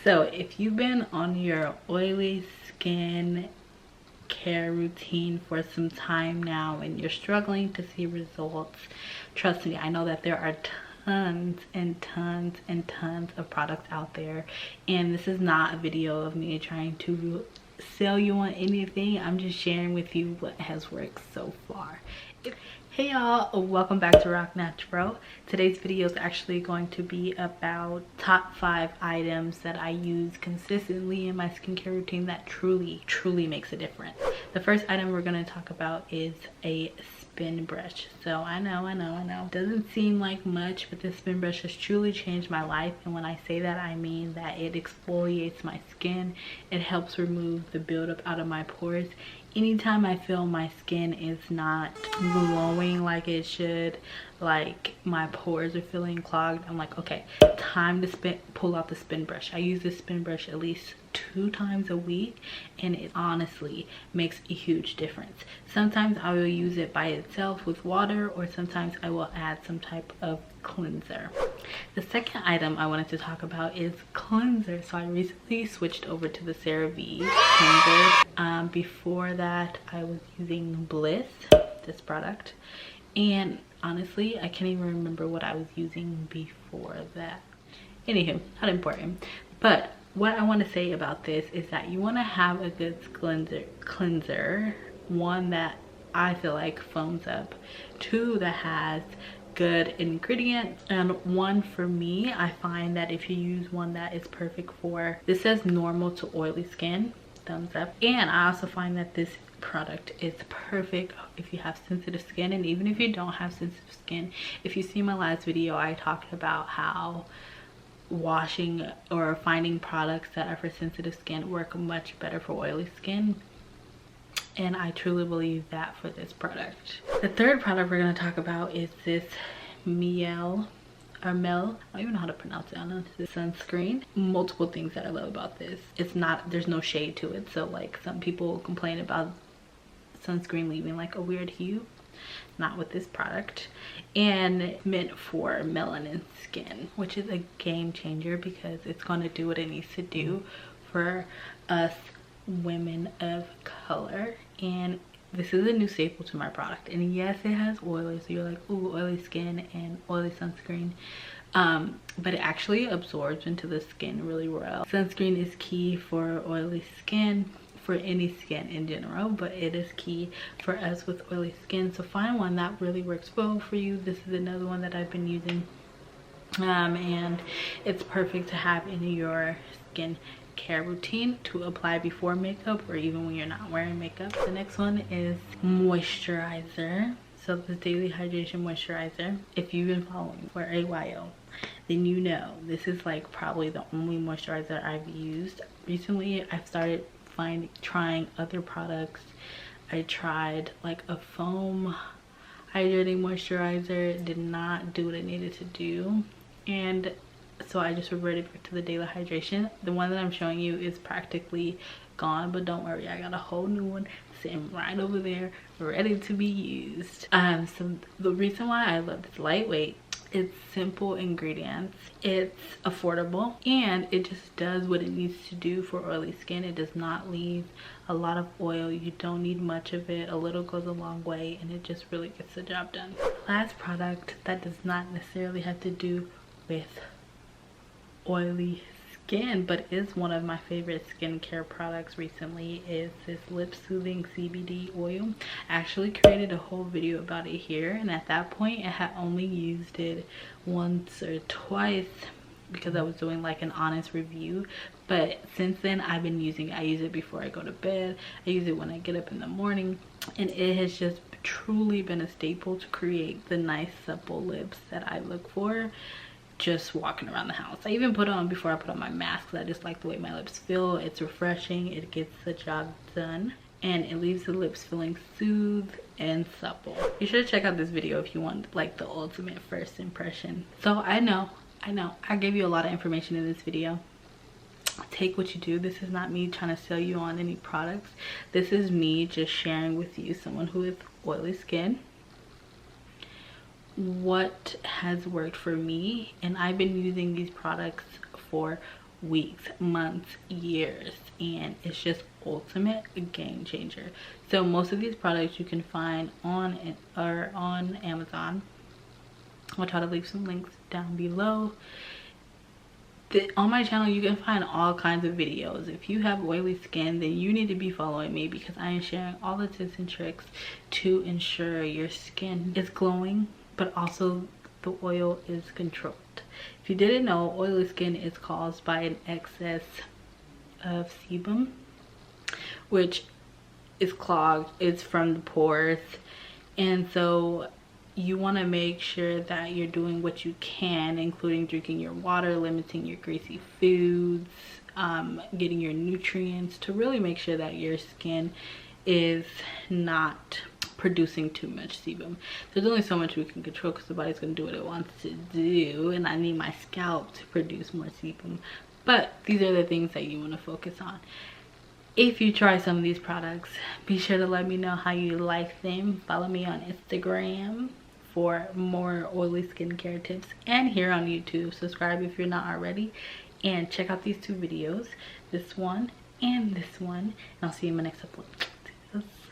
So if you've been on your oily skin care routine for some time now and you're struggling to see results, trust me, I know that there are tons and tons and tons of products out there, and this is not a video of me trying to sell you on anything. I'm just sharing with you what has worked so far. Hey y'all, welcome back to Rock Natural. Today's video is actually going to be about top 5 items that I use consistently in my skincare routine that truly makes a difference. The first item we're going to talk about is a spin brush. So I know it doesn't seem like much, but this spin brush has truly changed my life. And when I say that, I mean that it exfoliates my skin. It helps remove the buildup out of my pores. Anytime I feel my skin is not glowing like it should, like my pores are feeling clogged, I'm like, okay, time to pull out the spin brush. I use this spin brush at least 2 times a week, and it honestly makes a huge difference. Sometimes I will use it by itself with water, or sometimes I will add some type of cleanser. The second item I wanted to talk about is cleanser. So I recently switched over to the CeraVe cleanser. Before that I was using Bliss, this product, and honestly I can't even remember what I was using before that. Anywho, not important. But what I want to say about this is that you want to have a good cleanser, one that I feel like foams up, 2 that has good ingredients, and 1 for me, I find that if you use one that is perfect for, this says normal to oily skin, thumbs up. And I also find that this product is perfect if you have sensitive skin, and even if you don't have sensitive skin. If you see my last video, I talked about how washing or finding products that are for sensitive skin work much better for oily skin, and I truly believe that for this product. The third product we're going to talk about is this Mel, I don't even know how to pronounce it. I know this is sunscreen. Multiple things that I love about this. It's not, there's no shade to it. So like some people complain about sunscreen leaving like a weird hue. Not with this product. And meant for melanin skin, which is a game changer because it's going to do what it needs to do for us women of color. And this is a new staple to my product, and yes, it has oil, so you're like, ooh, oily skin and oily sunscreen, but it actually absorbs into the skin really well. Sunscreen is key for oily skin, for any skin in general, but it is key for us with oily skin. So find one that really works well for you. This is another one that I've been using, and it's perfect to have in your skin care routine to apply before makeup or even when you're not wearing makeup. The next one is moisturizer. So this daily hydration moisturizer, if you've been following for a while, then you know this is like probably the only moisturizer I've used. Recently I've started trying other products. I tried like a foam hydrating moisturizer. It did not do what it needed to do, and so I just reverted back to the daily hydration. The one that I'm showing you is practically gone, but don't worry, I got a whole new one sitting right over there ready to be used. So the reason why I love this, lightweight, it's simple ingredients, it's affordable, and it just does what it needs to do for oily skin. It does not leave a lot of oil. You don't need much of it. A little goes a long way, and it just really gets the job done. Last product that does not necessarily have to do with oily skin, but is one of my favorite skincare products recently, is this lip soothing CBD oil. I actually created a whole video about it here, and at that point I had only used it once or twice because I was doing like an honest review, but since then I've been using it. I use it before I go to bed, I use it when I get up in the morning, and it has just truly been a staple to create the nice supple lips that I look for just walking around the house. I even put it on before I put on my mask because I just like the way my lips feel. It's refreshing, it gets the job done, and it leaves the lips feeling soothed and supple. You should check out this video if you want like the ultimate first impression. So I know I gave you a lot of information in this video. Take what you do. This is not me trying to sell you on any products. This is me just sharing with you, someone who has oily skin, what has worked for me. And I've been using these products for weeks, months, years, and it's just ultimate game changer. So most of these products you can find on Amazon. I'll try to leave some links down below. On my channel you can find all kinds of videos. If you have oily skin, then you need to be following me, because I am sharing all the tips and tricks to ensure your skin is glowing, but also the oil is controlled. If you didn't know, oily skin is caused by an excess of sebum, which is clogged. It's from the pores, and so you want to make sure that you're doing what you can, including drinking your water, limiting your greasy foods, getting your nutrients, to really make sure that your skin is not producing too much sebum. There's only so much we can control, because the body's going to do what it wants to do, and I need my scalp to produce more sebum. But these are the things that you want to focus on. If you try some of these products, be sure to let me know how you like them. Follow me on Instagram for more oily skincare tips, and here on YouTube. Subscribe if you're not already, and check out these two videos, this one and this one, and I'll see you in my next upload.